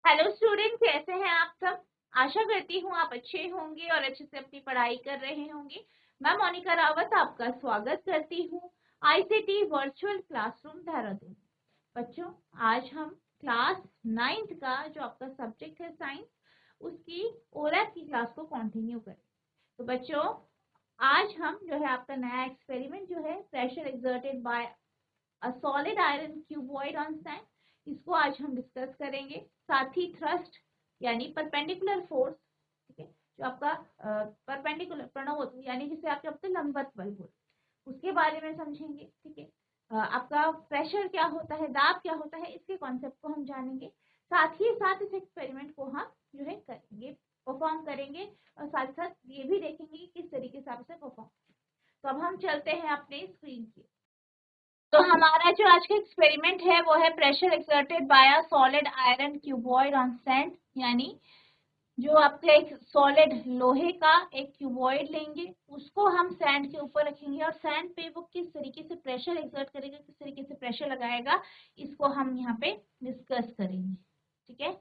Hello student, कैसे हैं आप सब। आशा करती हूँ आप अच्छे होंगे और अच्छे से अपनी पढ़ाई कर रहे होंगे। मैं मोनिका रावत आपका स्वागत करती हूँ आईसीटी वर्चुअल क्लासरूम देहरादून। बच्चों, आज हम क्लास 9th का जो आपका सब्जेक्ट है साइंस, उसकी ओरल की क्लास को कंटिन्यू करें। तो बच्चों, आज हम जो है आपका नया एक्सपेरिमेंट जो है pressure exerted by a solid iron cuboid on sand, इसको आज हम डिस्कस करेंगे। साथ ही थ्रस्ट यानी परपेंडिकुलर फोर्स, ठीक है, जो आपका परपेंडिकुलर प्रणव यानी जिसे आप कहते हैं लंबवत बल बोल, उसके बारे में समझेंगे। ठीक है, आपका प्रेशर क्या होता है, दाब क्या होता है, इसके कॉन्सेप्ट को हम जानेंगे। साथ ही साथ इस एक्सपेरिमेंट को हम जो है करेंगे, परफॉर्म करेंगे, और साथ साथ ये भी देखेंगे कि किस तरीके से आप इसे परफॉर्म। तो अब हम चलते हैं अपने स्क्रीन की। तो हमारा जो आज का एक्सपेरिमेंट है वो है pressure exerted by a solid iron cuboid on sand, यानी जो आपका एक सॉलिड लोहे का एक क्यूबॉइड लेंगे, उसको हम सैंड के ऊपर रखेंगे और सैंड पे वो किस तरीके से प्रेशर एक्सर्ट करेगा, किस तरीके से प्रेशर लगाएगा, इसको हम यहाँ पे डिस्कस करेंगे। ठीक है,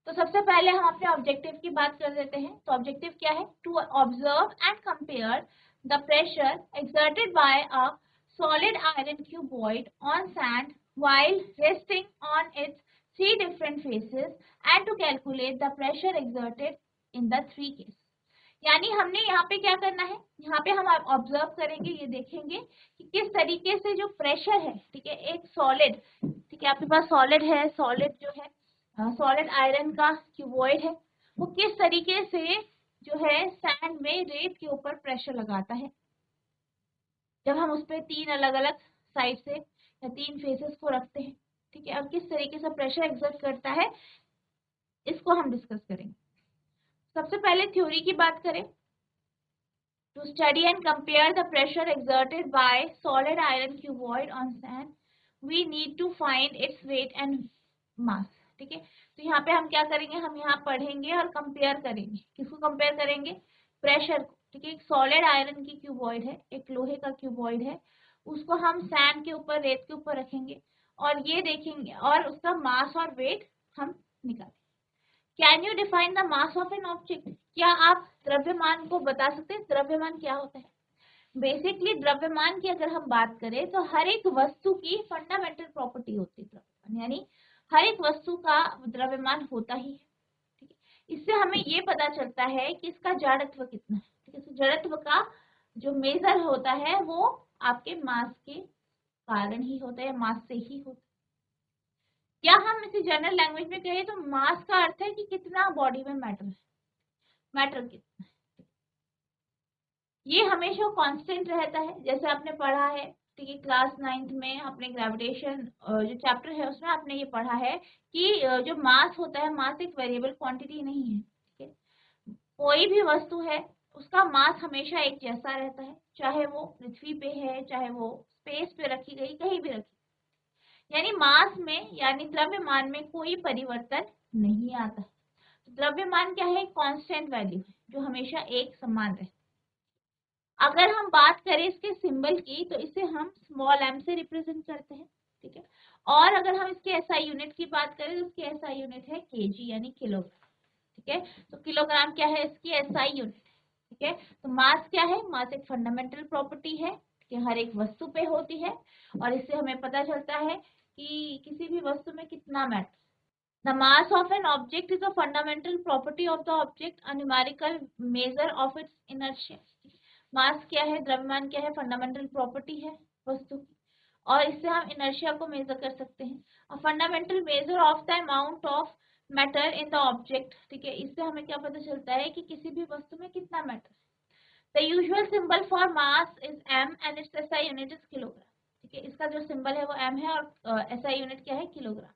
तो सबसे पहले हम अपने ऑब्जेक्टिव की बात कर लेते हैं। तो ऑब्जेक्टिव क्या है? To observe and compare the pressure exerted by a solid iron cuboid on sand while resting on its three different faces and to calculate the pressure exerted in the three cases। यानी हमने यहाँ पे क्या करना है, यहाँ पे हम ऑब्जर्व करेंगे, ये देखेंगे कि किस तरीके से जो प्रेशर है, ठीक है, एक सॉलिड, ठीक है, आपके पास सॉलिड है, सॉलिड जो है सॉलिड आयरन का क्यूबॉइड है, वो किस तरीके से जो है सैंड में रेत के ऊपर प्रेशर लगाता है जब हम उस पर तीन अलग अलग साइड से या तीन फेसेस को रखते हैं। ठीक है, अब किस तरीके से प्रेशर एक्सर्ट करता है, इसको हम डिस्कस करेंगे। सबसे पहले थ्योरी की बात करें, to study and compare the pressure exerted by solid iron cuboid on sand we need to find its weight and mass. ठीक है, तो यहाँ पे हम क्या करेंगे, हम यहाँ पढ़ेंगे और कंपेयर करेंगे। किसको कंपेयर करेंगे? प्रेशर को। ठीक है, एक सॉलिड आयरन की क्यूबॉइड है, एक लोहे का क्यूबॉइड है, उसको हम सैंड के ऊपर, रेत के ऊपर रखेंगे और ये देखेंगे और उसका मास और वेट हम निकालेंगे। Can you define the mass of an object? क्या आप द्रव्यमान को बता सकते हैं? द्रव्यमान क्या होता है? बेसिकली द्रव्यमान की अगर हम बात करें तो हर एक वस्तु की फंडामेंटल प्रॉपर्टी होती है द्रव्यमान, यानी हर एक वस्तु का द्रव्यमान होता ही है। ठीक है, इससे हमें ये पता चलता है कि इसका जड़त्व कितना है। ठीक है, तो जड़त्व का जो मेजर होता है वो आपके मास के कारण ही होता है, मास से ही होता है। या हम इसे जनरल लैंग्वेज में कहें तो मास का अर्थ है कि कितना बॉडी में मैटर है, मैटर कितना है। ये हमेशा कांस्टेंट रहता है, जैसे आपने पढ़ा है, ठीक है, क्लास 9th में आपने ग्रेविटेशन जो चैप्टर है उसमें आपने ये पढ़ा है कि जो मास होता है, मास एक वेरिएबल क्वांटिटी नहीं है। ठीक है, कोई भी वस्तु है उसका मास हमेशा एक जैसा रहता है, चाहे वो पृथ्वी पे है, चाहे वो स्पेस पे रखी गई, कहीं भी रखी, यानी मास में यानी द्रव्यमान में कोई परिवर्तन नहीं आता। तो द्रव्यमान क्या है? कांस्टेंट वैल्यू है जो हमेशा एक समान रहता है। अगर हम बात करें इसके सिंबल की तो इसे हम स्मॉल एम से रिप्रेजेंट करते हैं। ठीक है, और अगर हम इसके एसआई यूनिट की बात करें तो इसकी एसआई यूनिट है केजी यानी किलोग्राम। ठीक है, तो किलोग्राम क्या है? इसकी एसआई यूनिट। ठीक है, तो मास क्या है? मास एक फंडामेंटल प्रॉपर्टी है कि हर एक वस्तु पे होती है और इससे हमें पता चलता है कि किसी भी वस्तु में कितना matter. The mass of an object is a fundamental property of the object, a numerical measure of its inertia। मास क्या है? द्रव्यमान क्या है? फंडामेंटल प्रॉपर्टी है वस्तु की और इससे हम इनर्शिया को मेजर कर सकते हैं। A fundamental measure of the amount of matter in the object. ठीक है, इससे हमें क्या पता चलता है कि किसी भी वस्तु में कितना मैटर है। The usual symbol for mass is M and its SI unit is kilogram. ठीक है, इसका जो सिंबल है वो एम है और एसआई यूनिट क्या है? Kilogram.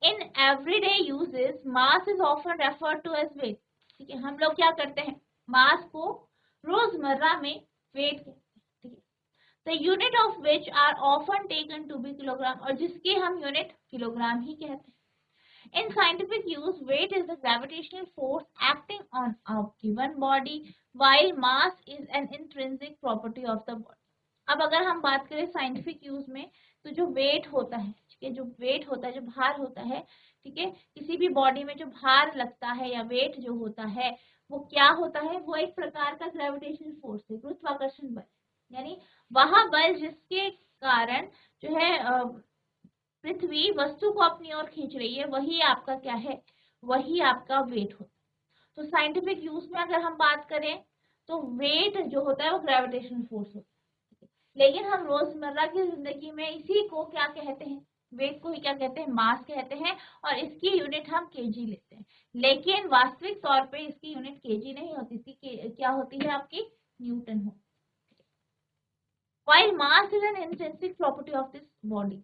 In everyday uses, mass is often referred to as weight। ठीक है, हम लोग क्या करते हैं? मास को रोजमर्रा में वेट कहते हैं। ठीक है, the unit of which are often taken to be kilogram, और जिसकी हम यूनिट किलोग्राम ही कहते हैं। In scientific use, weight is the gravitational force acting on a given body, while mass is an intrinsic property of the body। अब अगर हम बात करें साइंटिफिक यूज में तो जो वेट होता है, ठीक है, जो वेट होता है, जो भार होता है, ठीक है, किसी भी बॉडी में जो भार लगता है या वेट जो होता है वो क्या होता है, वो एक प्रकार का ग्रेविटेशनल फोर्स है, गुरुत्वाकर्षण बल। यानी वह बल जिसके कारण जो है पृथ्वी वस्तु को अपनी ओर खींच रही है, वही आपका क्या है, वही आपका वेट होता है। तो साइंटिफिक यूज में अगर हम बात करें तो वेट जो होता है वो ग्रेविटेशनल फोर्स होता है, लेकिन हम रोजमर्रा की जिंदगी में इसी को क्या कहते हैं, वेट को ही क्या कहते हैं, मास कहते हैं, और इसकी यूनिट हम केजी लेते हैं। लेकिन वास्तविक तौर पे इसकी यूनिट केजी नहीं होती, इसकी क्या होती है, आपकी न्यूटन हो। While mass is an intrinsic property of this body,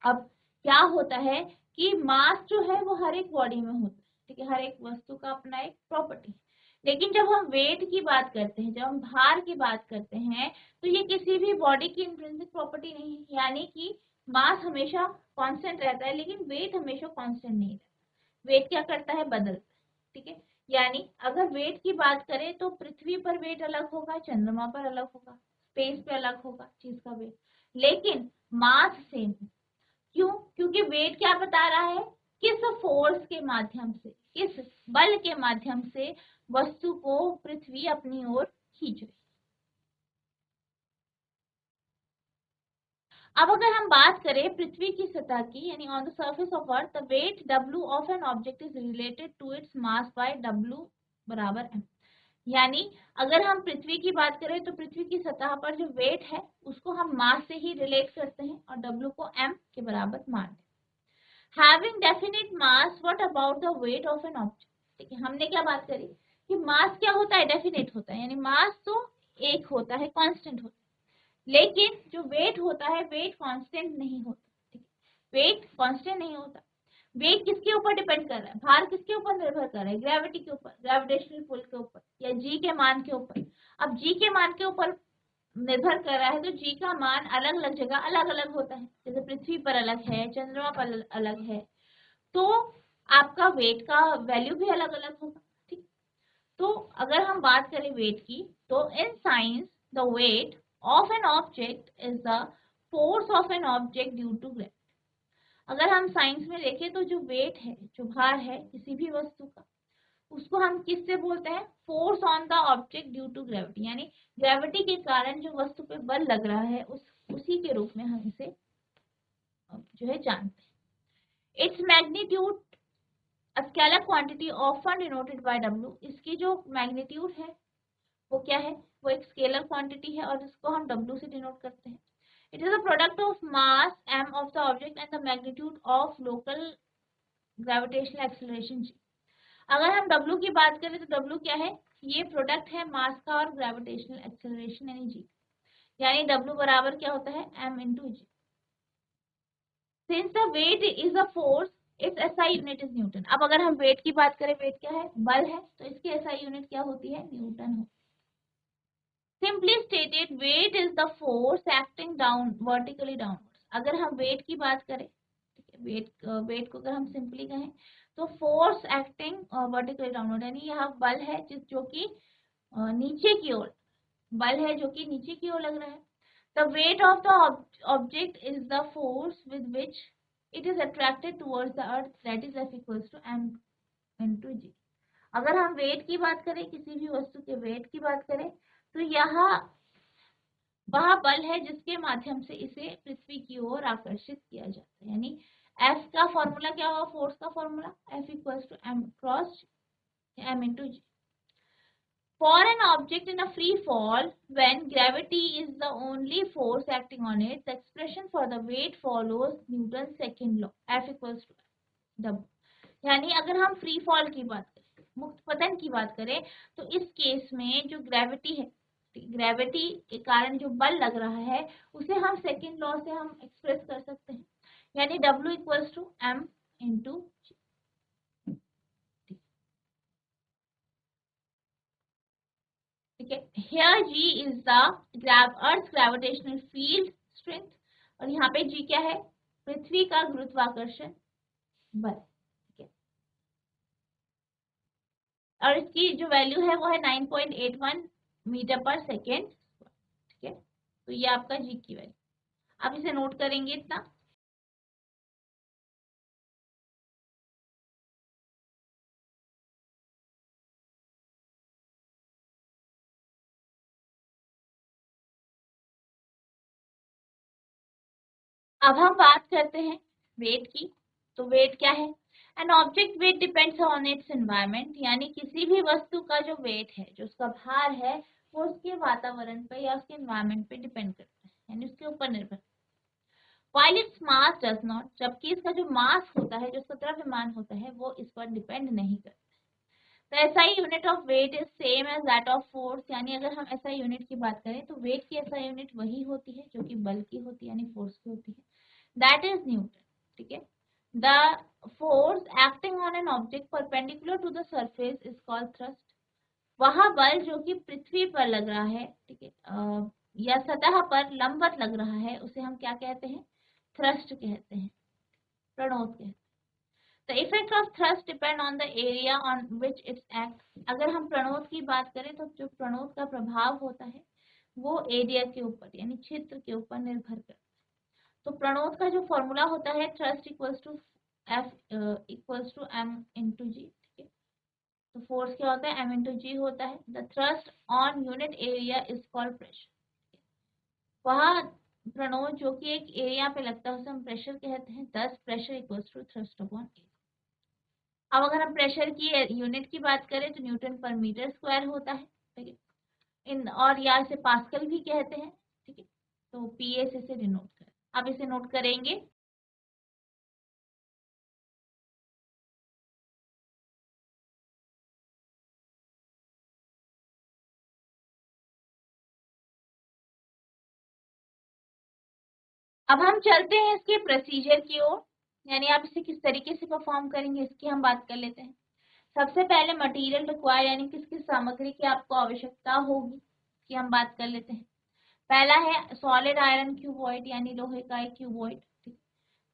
अब क्या होता है कि मास जो है वो हर एक बॉडी में होता है, ठीक है, हर एक वस्तु का अपना एक प्रॉपर्टी। लेकिन जब हम वेट की बात करते हैं, जब हम भार की बात करते हैं, तो ये किसी भी बॉडी की इंट्रिंसिक प्रॉपर्टी नहीं है। यानी कि मास हमेशा कांस्टेंट रहता है, लेकिन वेट हमेशा कांस्टेंट नहीं रहता। वेट क्या करता है, बदलता है, ठीक है। यानी अगर वेट की बात करें तो पृथ्वी पर वेट अलग होगा, चंद्रमा पर अलग होगा, स्पेस पे अलग होगा चीज का वेट, लेकिन मास सेम है। क्यों? क्योंकि वेट क्या बता रहा है, किस फोर्स के माध्यम से, किस बल के माध्यम से वस्तु को पृथ्वी अपनी ओर खींच रही। अब अगर हम बात करें पृथ्वी की सतह की, यानी on the surface of earth, the weight W of an object is related to its mass by W बराबर m। यानी अगर हम पृथ्वी की बात करें तो पृथ्वी की सतह पर जो वेट है उसको हम मास से ही रिलेट करते हैं और W को m के बराबर मानते हैं। Having definite mass, what about the weight of an object? ठीक है, हमने क्या बात करी कि मास क्या होता है, डेफिनेट होता है, यानी मास तो एक होता है, कांस्टेंट होता है, लेकिन जो वेट होता है वेट कांस्टेंट नहीं होता, ठीक है, वेट कांस्टेंट नहीं होता। वेट किसके ऊपर डिपेंड कर रहा है, भार किसके ऊपर निर्भर कर रहा है, ग्रेविटी के ऊपर, ग्रेविटेशनल पुल के ऊपर, या जी के मान के ऊपर। अब जी के मान के ऊपर निर्भर कर रहा है तो जी का मान अलग अलग जगह अलग अलग होता है, जैसे पृथ्वी पर अलग है, चंद्रमा पर अलग है, तो आपका वेट का वैल्यू भी अलग अलग होगा, ठीक। तो अगर हम बात करें वेट की, तो in science the weight of an object is the force of an object due to gravity. अगर हम साइंस में देखें तो जो वेट है, जो भार है किसी भी वस्तु का, उसको हम किससे बोलते हैं, force on the object due to gravity. यानी ग्रेविटी के कारण जो वस्तु पे बल लग रहा है उसी के रूप में हम इसे जो है जानते हैं। Its magnitude a scalar quantity often denoted by W। इसकी जो मैग्नीट्यूड है वो क्या है, वो एक स्केलर क्वांटिटी है और इसको हम W से डिनोट करते हैं। It is a product of mass m of the object and the magnitude of local gravitational acceleration g। अगर हम W की बात करें तो W क्या है, ये प्रोडक्ट है मास का और ग्रेविटेशनल एक्सेलरेशन यानी g। यानी W बराबर क्या होता है, m into g. Since the weight is a force, its SI unit is newton. अब अगर हम वेट की बात करें, वेट क्या है, बल है, तो इसकी एसआई यूनिट क्या होती है, न्यूटन हो। Simply stated weight is the force acting down vertically downwards. अगर हम वेट की बात करें, ठीक है, वेट को अगर हम सिंपली कहें तो फोर्स एक्टिंग वर्टिकली डाउनवर्ड, यानी यह बल है जो कि नीचे की ओर, बल है जो कि नीचे की ओर लग रहा है। The weight of the object is the force with which it is attracted towards the earth, that is F equals to m into G. अगर हम वेट की बात करें, किसी भी वस्तु के वेट की बात करें, तो यहाँ वह बल है जिसके माध्यम से इसे पृथ्वी की ओर आकर्षित किया जाता है। यानी F का फॉर्मूला क्या हुआ, फोर्स का formula F equals to m cross m into g. For an object in a free fall, when gravity is the only force acting on it, the expression for the weight follows Newton's second law, F equals to W। यानी अगर हम free fall की बात करें, मुक्त पतन की बात करें, तो इस केस में जो ग्रेविटी है, ग्रेविटी के कारण जो बल लग रहा है उसे हम सेकेंड लॉ से हम एक्सप्रेस कर सकते हैं, यानी W equals to m into G. ठीक है, here G is the earth gravitational field strength, और यहाँ पे G क्या है, पृथ्वी का गुरुत्वाकर्षण बल, ठीक है, और इसकी जो वैल्यू है वो है 9.81 मीटर पर सेकेंड, ठीक है, तो ये आपका G की वैल्यू। आप इसे नोट करेंगे इतना। अब हम बात करते हैं वेट की। तो वेट क्या है? An object wait depends on it's environment, यानी किसी भी वस्तु का जो वेट है, जो उसका भार है, वो उसके वातावरण पर या उसके एनवायरनमेंट पे डिपेंड करता है, यानी उसके ऊपर निर्भर। While its mass does not, जबकि इसका जो मास होता है, जो उसका द्रव्यमान होता है, वो इस पर डिपेंड नहीं करता। तो SI unit of weight is same as that of force, यानी अगर हम एसआई यूनिट की बात करें तो वेट की एसआई यूनिट वही होती है जो कि बल की होती है, यानी फोर्स की होती है। That is newton. ठीक है। The force acting on an object perpendicular to the surface is called thrust. वह बल जो कि पृथ्वी पर लग रहा है, ठीक है, या सतह पर लंबवत लग रहा है, उसे हम क्या कहते हैं? थ्रस्ट कहते हैं, प्रणोद कहते हैं। The effect of thrust depend on the area on which it acts. अगर हम प्रणोद की बात करें तो जो प्रणोद का प्रभाव होता है वो एरिया के ऊपर, यानी क्षेत्र के ऊपर निर्भर करता है। तो प्रणोद का जो फॉर्मूला होता है, thrust equals to F equals to M into G. ठीक है। तो फोर्स क्या होता है? एम इंटू जी होता है। The thrust on unit area is called pressure. वह प्रणोद जो कि एक एरिया पे लगता है उसे हम प्रेशर कहते हैं। Thus pressure equals to thrust upon area. अब अगर हम प्रेशर की यूनिट की बात करें तो न्यूटन पर मीटर स्क्वायर होता है। ठीक है। इन और या इसे पास्कल भी कहते हैं। ठीक है। तो पीएस इसे डिनोट करें। अब इसे नोट करेंगे। अब हम चलते हैं इसके प्रोसीजर की ओर, यानी आप इसे किस तरीके से परफॉर्म करेंगे इसकी हम बात कर लेते हैं। सबसे पहले मटेरियल रिक्वायर, यानी किस किस सामग्री की आपको आवश्यकता होगी की हम बात कर लेते हैं। पहला है सॉलिड आयरन क्यूबॉइड, यानी लोहे का एक क्यूबॉइड। ठीक।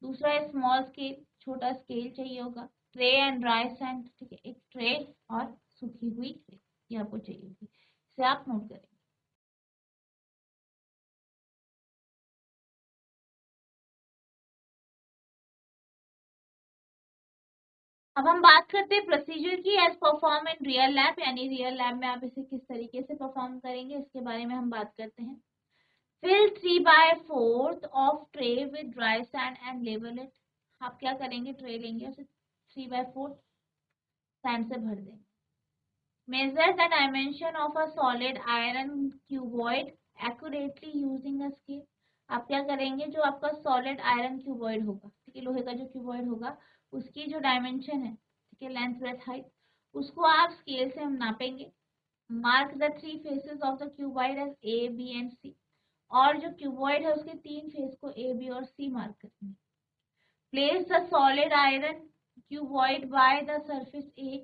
दूसरा है स्मॉल स्केल, छोटा स्केल चाहिए होगा। ट्रे एंड ड्राई सैंड, ठीक है, एक ट्रे और सूखी हुई ट्रे, ये आपको चाहिए होगी। इसे आप नोट करें। अब हम बात करते हैं प्रोसीजर की as perform in real lab, यानी रियल लैब में आप इसे किस तरीके से परफॉर्म करेंगे इसके बारे में हम बात करते हैं। Fill 3/4 of tray with dry sand and label it. आप क्या करेंगे? ट्रे लेंगे, उसे 3/4 सैंड से भर देंगे। Measure the dimension of a solid iron cuboid accurately using a scale. आप क्या करेंगे? जो आपका सॉलिड आयरन क्यूबॉइड होगा, ठीक है, लोहे का जो क्यूबॉइड होगा, उसकी जो डायमेंशन है, ठीक है, लेंथ ब्रेथ हाइट, उसको आप स्केल से हम नापेंगे। Mark the three faces of the cuboid as A B and C. और जो क्यूबॉइड है उसके तीन फेस को ए बी और सी मार्क करेंगे। Place the solid iron cuboid by the surface A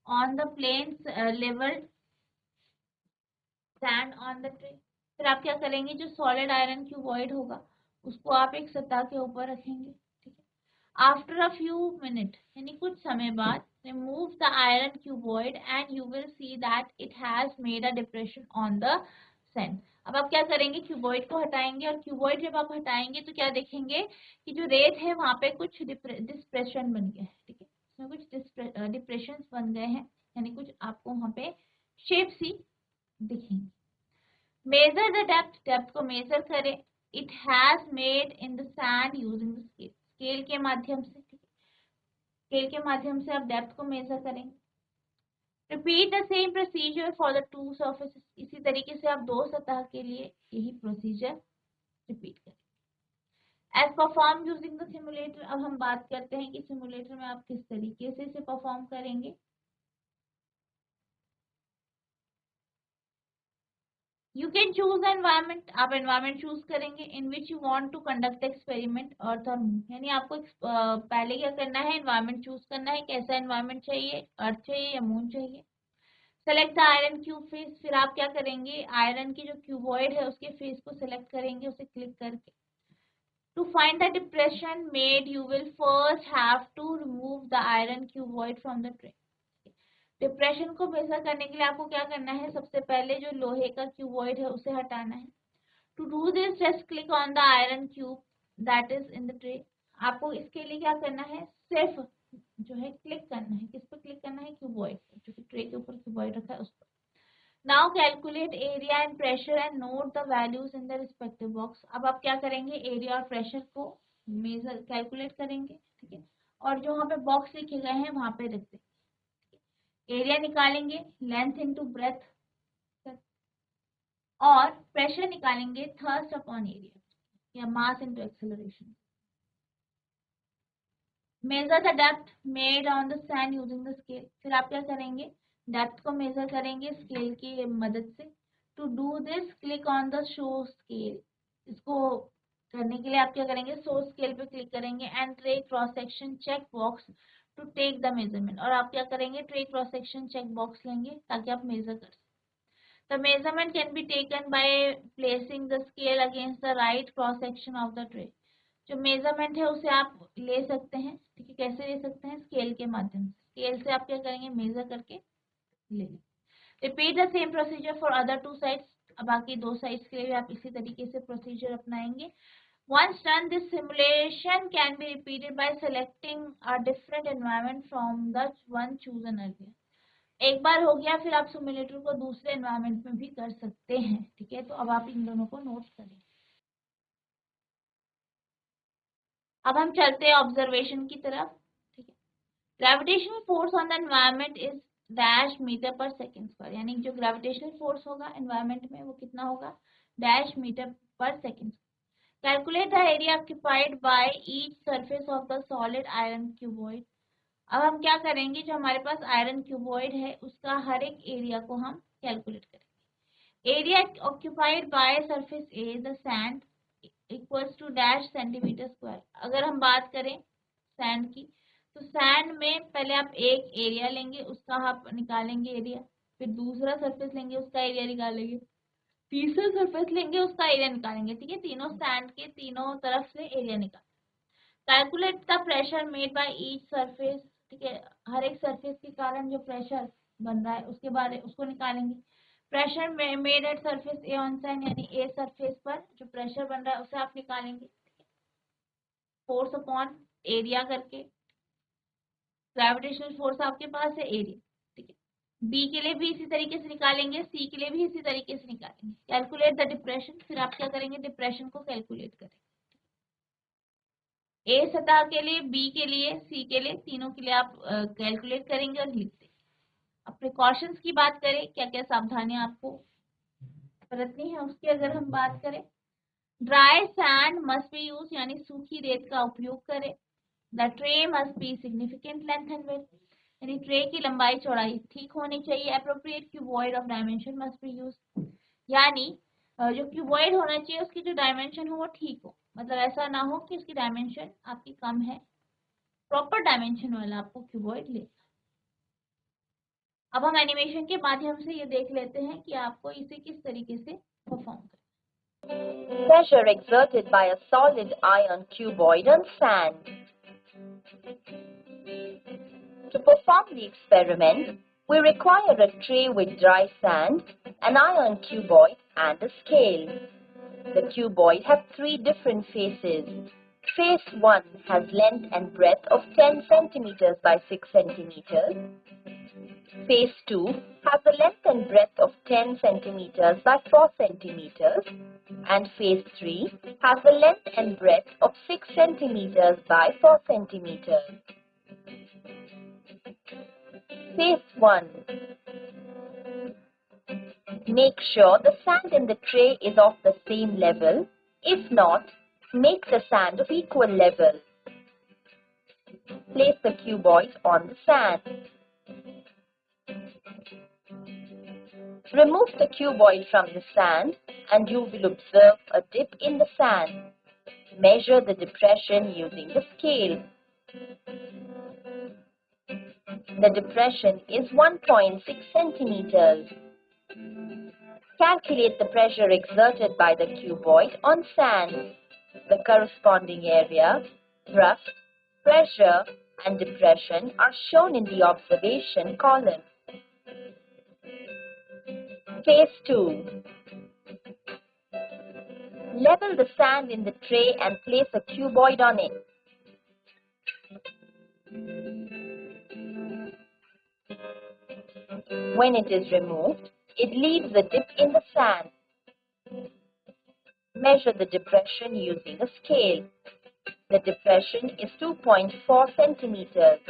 on the plane leveled sand on the tray. फिर आप क्या करेंगे? जो सॉलिड आयरन क्यूबॉइड होगा उसको आप एक सतह के ऊपर रखेंगे। ठीक है। आफ्टर अ फ्यू मिनट, यानी कुछ समय बाद, remove the iron cuboid and you will see that it has made a depression on the sand. अब आप क्या करेंगे? क्यूबॉइड को हटाएंगे, और क्यूबॉइड जब आप हटाएंगे तो क्या देखेंगे कि जो रेत है वहां पे कुछ डिस्प्रेशन बन गया है। ठीक है, उसमें कुछ डिप्रेशन बन गए हैं, यानी कुछ आपको वहां पे शेप सी दिखेंगी। मेजर द डेप्थ, डेप्थ को मेजर करें। It has made in the sand using the scale, scale के माध्यम से। ठीक है, स्केल के माध्यम से आप डेप्थ को मेजर करेंगे। Repeat the same procedure for the two surfaces. इसी तरीके से आप दो सतह के लिए यही प्रोसीजर रिपीट करें। As perform using the simulator. अब हम बात करते हैं कि सिमुलेटर में आप किस तरीके से इसे परफॉर्म करेंगे। यू कैन चूज एनवायरमेंट, आप एनवायरमेंट चूज करेंगे in which you want to conduct experiment earth और मून, यानी आपको पहले क्या करना है? एनवायरमेंट चूज करना है, कैसा एनवायरमेंट चाहिए, अर्थ चाहिए या मून चाहिए। Select the iron cube face, फिर आप क्या करेंगे? आयरन की जो क्यूबॉइड है उसके फेस को सिलेक्ट करेंगे, उसे क्लिक करके। To find the depression made you will first have to remove the iron cuboid from the tray. Depression को मेजर करने के लिए आपको क्या करना है? सबसे पहले जो लोहे का क्यूबॉइड है उसे हटाना है। To do this just click on the iron cube that is in the tray. आपको इसके लिए क्या करना है, सिर्फ जो है क्लिक करना है, किस पर क्लिक करना है, क्यूबॉइड पर, जो कि ट्रे के ऊपर क्यूबॉइड रखा है उस पर। Now calculate area and pressure and note the values in the respective box. अब आप क्या करेंगे, एरिया और प्रेशर को मेजर कैलकुलेट करेंगे, ठीक है, और जो वहाँ पे बॉक्स लिखे गए हैं वहां पे रख देंगे। एरिया निकालेंगे लेंथ इनटू ब्रेथ, और प्रेशर निकालेंगे थर्स्ट अपॉन एरिया या mass into acceleration. Measure the depth made on the sand using the scale. फिर आप क्या करेंगे, डेप्थ को मेजर करेंगे स्केल की मदद से। To do this click on the show scale. इसको करने के लिए आप क्या करेंगे, शो स्केल पे क्लिक करेंगे and tray cross section check box to take the measurement. और आप क्या करेंगे, tray cross section check box लेंगे ताकि आप मेजर कर सकें। The measurement can be taken by placing the scale against the right cross section of the tray. जो मेजरमेंट है उसे आप ले सकते हैं, ठीक है, कैसे ले सकते हैं, स्केल के माध्यम से। स्केल से आप क्या करेंगे, मेजर करके ले लें। Repeat the same procedure for other two sides. अब बाकी दो साइड्स के लिए भी आप इसी तरीके से प्रोसीजर अपनाएंगे। Once done this simulation can be repeated by selecting a different environment from the one chosen earlier. एक बार हो गया, फिर आप सिमुलेटर को दूसरे एनवायरनमेंट में भी कर सकते हैं, ठीक है। तो अब आप इन दोनों को नोट करें। अब हम चलते हैं ऑब्जर्वेशन की तरफ, ठीक है। Gravitational force on the environment is dash metre per second square. यानी जो ग्रेविटेशनल फोर्स होगा एनवायरनमेंट में वो कितना होगा, dash metre per second. Calculate the area occupied by each surface of the solid iron cuboid. अब हम क्या करेंगे, जो हमारे पास आयरन क्यूबॉइड है उसका हर एक एरिया को हम कैलकुलेट करेंगे। Area occupied by surface a the sand equals to dash centimetre square. अगर हम बात करें सैंड की, तो सैंड में पहले आप एक एरिया लेंगे, उसका आप निकालेंगे एरिया, फिर दूसरा सरफेस लेंगे उसका एरिया निकालेंगे, तीसरा सरफेस लेंगे उसका एरिया निकालेंगे, ठीक है। तीनों सैंड के तीनों तरफ से एरिया निकाल। Calculate the pressure made by each surface, ठीक है। हर एक सरफेस के कारण जो प्रेशर बन रहा है उसके बारे उसको निकालेंगे। Pressure made at surface A on sand, यानी ए सरफेस पर जो प्रेशर बन रहा है उसे आप निकालेंगे फोर्स अपॉन एरिया करके। ग्रेविटेशनल फोर्स आपके पास है एरिया, ठीक है। बी के लिए भी इसी तरीके से निकालेंगे, सी के लिए भी इसी तरीके से निकालेंगे। कैलकुलेट द डिप्रेशन, फिर आप क्या करेंगे, डिप्रेशन को कैलकुलेट करें। ए सतह के लिए, बी के लिए, सी के लिए, तीनों के लिए आप कैलकुलेट करेंगे और लिख देंगे। अब प्रिकॉशंस की बात करें, क्या क्या सावधानियां आपको बरतनी है उसकी अगर हम बात करें। Dry sand must be use, यानी सूखी रेत का उपयोग करें। The tray must be significant length and width, यानी ट्रे की लंबाई चौड़ाई ठीक होनी चाहिए। Appropriate cuboid of dimension must be use, यानी जो क्यूबॉइड होना चाहिए उसकी जो डायमेंशन हो वो ठीक हो, मतलब ऐसा ना हो कि उसकी डायमेंशन आपकी कम है, प्रॉपर डायमेंशन वाला आपको क्यूबॉइड ले। अब हम एनिमेशन के माध्यम से ये देख लेते हैं कि आपको इसे किस तरीके से परफॉर्म करना। Pressure exerted by a solid iron cuboid on sand. To perform the experiment, we require a tray with dry sand, an iron cuboid, and a scale. The cuboid has three different faces. Face 1 has length and breadth of 10 centimeters by 6 centimeters. Face 2 has a length and breadth of 10 centimeters by 4 centimeters. And face 3 has a length and breadth of 6 centimeters by 4 centimeters. Face 1. Make sure the sand in the tray is of the same level. If not, make the sand of equal level. Place the cuboid on the sand. Remove the cuboid from the sand and you will observe a dip in the sand. Measure the depression using the scale. The depression is 1.6 centimeters. Calculate the pressure exerted by the cuboid on sand. The corresponding area, thrust, pressure, and depression are shown in the observation column. Phase 2. Level the sand in the tray and place a cuboid on it. When it is removed, it leaves a dip in the sand. Measure the depression using a scale. The depression is 2.4 centimeters.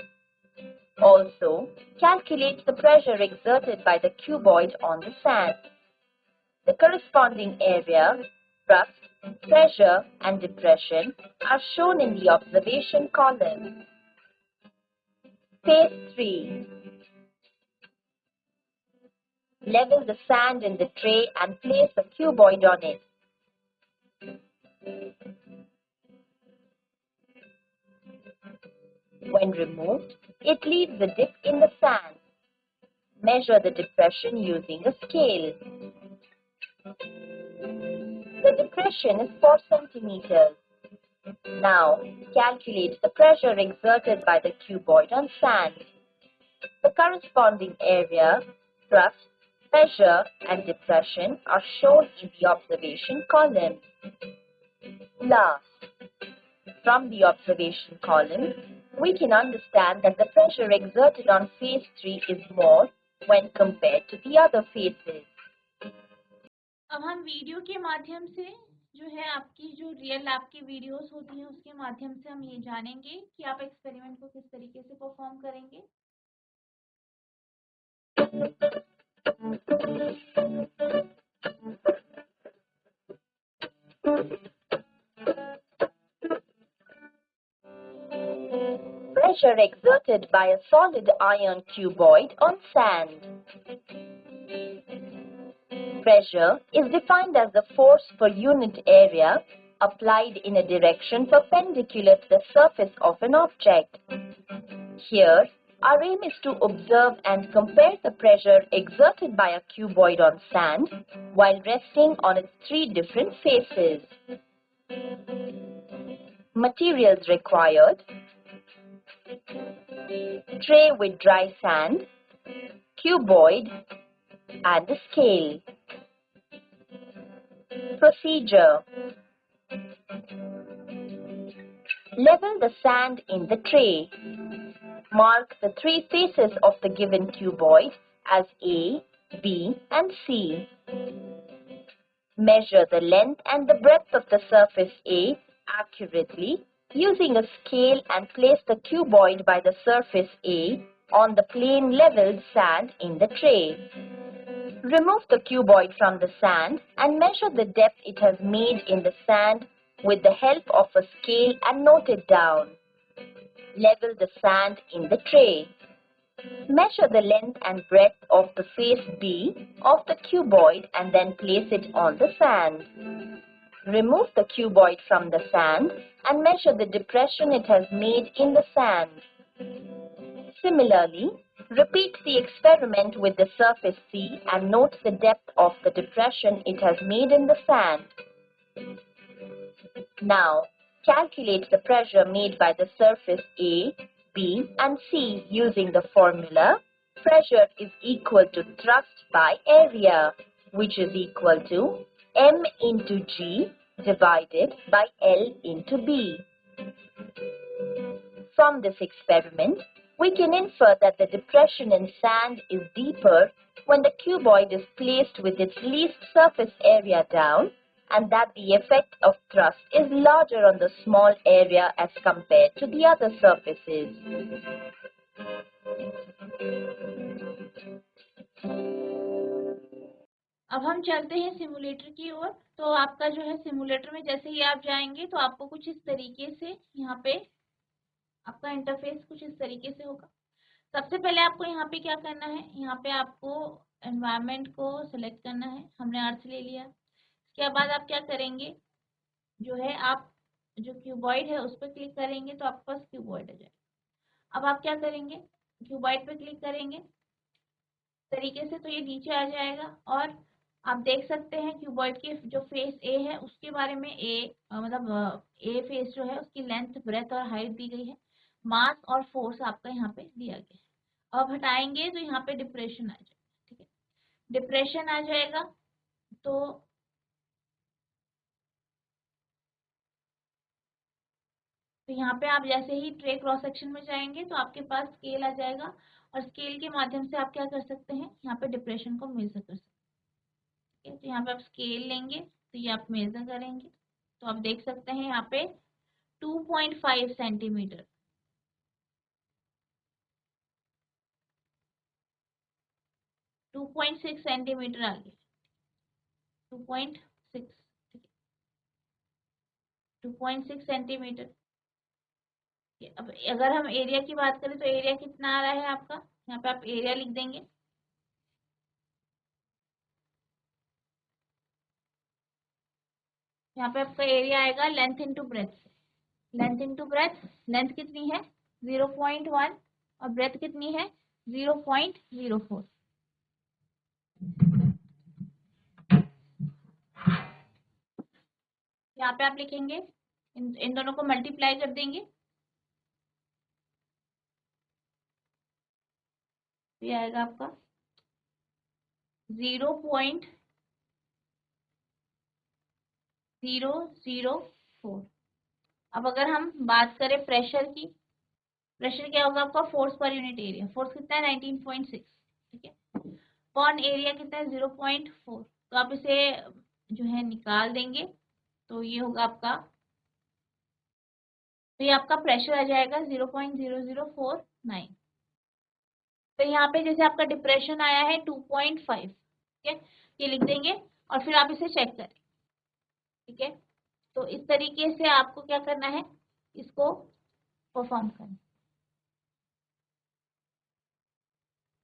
Also, calculate the pressure exerted by the cuboid on the sand. The corresponding area, thrust, pressure, and depression are shown in the observation column. Phase 3. Level the sand in the tray and place a cuboid on it. When removed, it leaves a dip in the sand. Measure the depression using a scale. The depression is 4 centimeters. Now, calculate the pressure exerted by the cuboid on sand. The corresponding area, thrust, pressure, and depression are shown in the observation column. Last, from the observation column, we can understand that the pressure exerted on phase 3 is more when compared to the other phases. अब हम video के माध्यम से जो है आपकी जो real lab की वीडियोस होती हैं उसके माध्यम से हम ये जानेंगे कि आप एक्सपेरिमेंट को किस तरीके से परफॉर्म करेंगे। Pressure exerted by a solid iron cuboid on sand. Pressure is defined as the force per unit area applied in a direction perpendicular to the surface of an object. Here, our aim is to observe and compare the pressure exerted by a cuboid on sand while resting on its 3 different faces. Materials required: tray with dry sand, cuboid, and a scale. Procedure: level the sand in the tray. Mark the 3 faces of the given cuboid as A, B, and C. Measure the length and the breadth of the surface A accurately using a scale and place the cuboid by the surface A on the plain leveled sand in the tray. Remove the cuboid from the sand and measure the depth it has made in the sand with the help of a scale and note it down. Level the sand in the tray. Measure the length and breadth of the face B of the cuboid and then place it on the sand. Remove the cuboid from the sand and measure the depression it has made in the sand. Similarly, repeat the experiment with the surface C and note the depth of the depression it has made in the sand. Now, calculate the pressure made by the surface A, B, and C using the formula pressure is equal to thrust by area, which is equal to M into G divided by L into B. From this experiment, we can infer that the depression in sand is deeper when the cuboid is placed with its least surface area down, and that the effect of thrust is larger on the small area as compared to the other surfaces. अब हम चलते हैं simulator की ओर। तो आपका जो है simulator में जैसे ही आप जाएंगे तो आपको कुछ इस तरीके से यहाँ पे आपका इंटरफेस कुछ इस तरीके से होगा। सबसे पहले आपको यहाँ पे क्या करना है, यहाँ पे आपको एनवायरनमेंट को सिलेक्ट करना है। हमने अर्थ ले लिया। इसके बाद आप क्या करेंगे, जो है आप जो क्यूबॉइड है उस पर क्लिक करेंगे तो आपके पास क्यूबॉइड आ जाएगा। अब आप क्या करेंगे, क्यूबॉइड पे क्लिक करेंगे तरीके से तो ये नीचे आ जाएगा और आप देख सकते हैं क्यूबॉइड के जो फेस ए है उसके बारे में मतलब ए फेस जो है उसकी लेंथ, ब्रेथ और हाइट दी गई है। मास और फोर्स आपका यहाँ पे दिया गया है। अब हटाएंगे तो यहाँ पे डिप्रेशन आ जाएगा। ठीक है, डिप्रेशन आ जाएगा तो तो यहाँ पे आप जैसे ही ट्रे क्रॉस सेक्शन में जाएंगे तो आपके पास स्केल आ जाएगा और स्केल के माध्यम से आप क्या कर सकते हैं, यहाँ पे डिप्रेशन को मेजर कर सकते हैं। तो यहाँ पे आप स्केल लेंगे तो ये आप मेजर करेंगे तो आप देख सकते हैं यहाँ पे 2.5 सेंटीमीटर, 2.6 सेंटीमीटर आ गया, 2.6, ठीक है, 2.6 सेंटीमीटर। अब अगर हम एरिया की बात करें तो एरिया कितना आ रहा है आपका, यहाँ पे आप एरिया लिख देंगे। यहाँ पे आपका एरिया आएगा length into breadth, length into breadth, length कितनी है 0.1 और ब्रेथ कितनी है 0.04। यहाँ पे आप लिखेंगे, इन दोनों को मल्टीप्लाई कर देंगे, ये आएगा आपका 0.004। अब अगर हम बात करें प्रेशर की, प्रेशर क्या होगा आपका force per unit area, force कितना है 19.6, ठीक है, अपॉन एरिया कितना है 0.4। तो आप इसे जो है निकाल देंगे तो ये होगा आपका, तो ये आपका प्रेशर आ जाएगा 0.0049। तो यहाँ पे जैसे आपका डिप्रेशन आया है 2.5, ठीक है, ये लिख देंगे और फिर आप इसे चेक करें, ठीक है। तो इस तरीके से आपको क्या करना है, इसको परफॉर्म करना।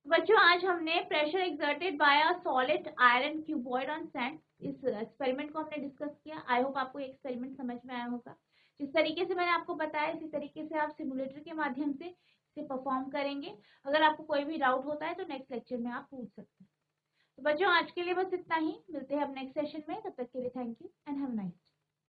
बच्चों आज हमने pressure exerted by a solid iron cuboid on sand, इस एक्सपेरिमेंट को हमने डिस्कस किया। आई होप आपको एक्सपेरिमेंट समझ में आया होगा। जिस तरीके से मैंने आपको बताया इसी तरीके से आप सिमुलेटर के माध्यम से इसे परफॉर्म करेंगे। अगर आपको कोई भी डाउट होता है तो नेक्स्ट लेक्चर में आप पूछ सकते हैं। तो बच्चों आज के लिए बस इतना ही, मिलते हैं अब नेक्स्ट सेशन में, तब तक के लिए thank you and have a nice day.